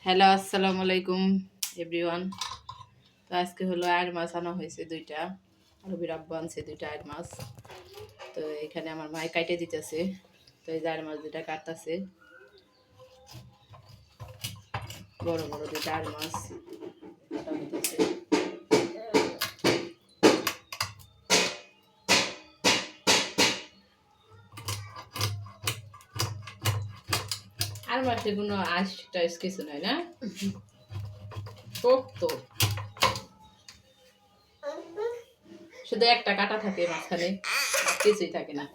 Hello, আসসালামু আলাইকুম everyone. তো আজকে হলো আয়ের মাছ আনা হয়েছে দুইটা, রবির আব্বু আনছে দুইটা আয়ের মাছ। তো এখানে আমার মায়ে কাটে দিতেছে। তো এই যে আয়ের মাছ দুইটা কাটতেছে, বড় বড় দুইটা আয়ের মাছ কাটা হইতেছে। আর মাসে কোনো আঁশ টাইস কিছু নাই না, তো শুধু একটা কাটা থাকে মাঝখানে, কিছুই থাকে না।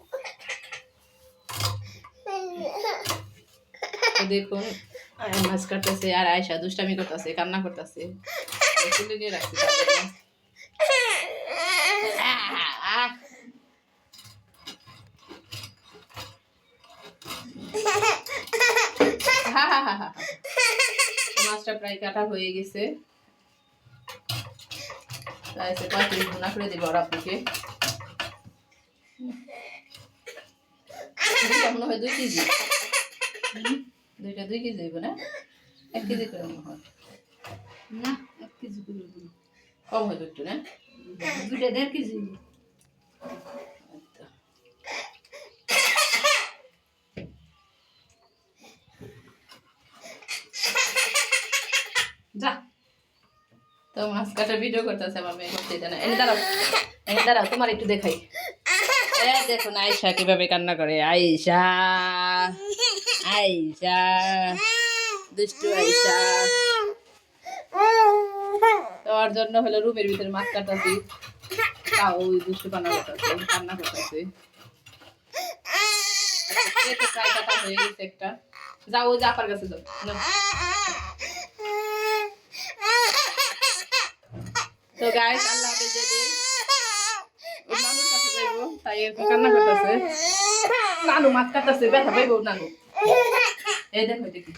দেখুন মাছ কাটতেছে আর আয়সা দুষ্টামি করতেছে, কান্না করতেছে। তুলে নিয়ে রাখছি মাছটা প্রায় কাটা হয়ে গেছে। ভুনা করে দিব আর আপনাকে মনে হয় 2 কেজি, দুইটা 2 কেজি হইব না, 1 কেজি করে মনে হয় না, 1 কেজি করে কম হইব একটু না, দুইটা 1.5 কেজি। যা তো মাছ কাটার ভিডিও করতেছে আমার মেয়ে, করতে জানা। এনে দাঁড়াও তোমার একটু দেখাই। দেখুন আয়সা কিভাবে কান্না করে। আয়সা আয়সা দুষ্টু আয়সা। তোর জন্য হলো রুমের ভিতরে মাছ কাটাছি, তাও ওই দুষ্টু কান্না করতেছে। প্রায় কাটা হয়ে গেছে একটা। যাও ওই জাপার কাছে যাও। তো গাইস আল্লাহ হাফেজ। যদি নানুর কাছে যাইবো তাই এরকম কান্না করতেছে। নানু মাছ কাটতেছে, ব্যথা পাইবো নানু। এই দেখো দেখি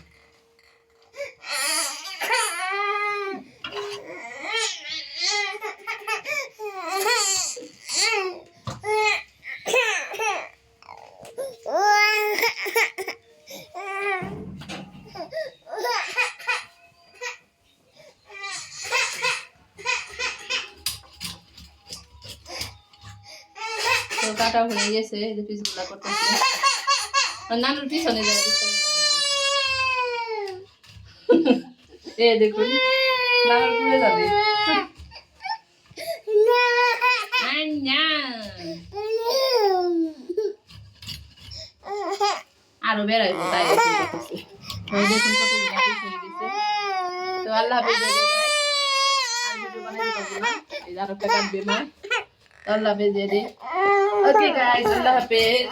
কাটা হয়ে গেছে, পিসগুলা করতেছে। নানুর পিছনে যায় দেখুন নানুর ঘুরে যাবে। আরো বেড়াইবো তাই দেখুন কতগুলো পিস হয়ে গেছে। তো আল্লাহ হাফেজ। আরো একটা কাটবে মা। আল্লাহ হাফেজ। ওকে গাইস, আল্লাহ হাফেজ।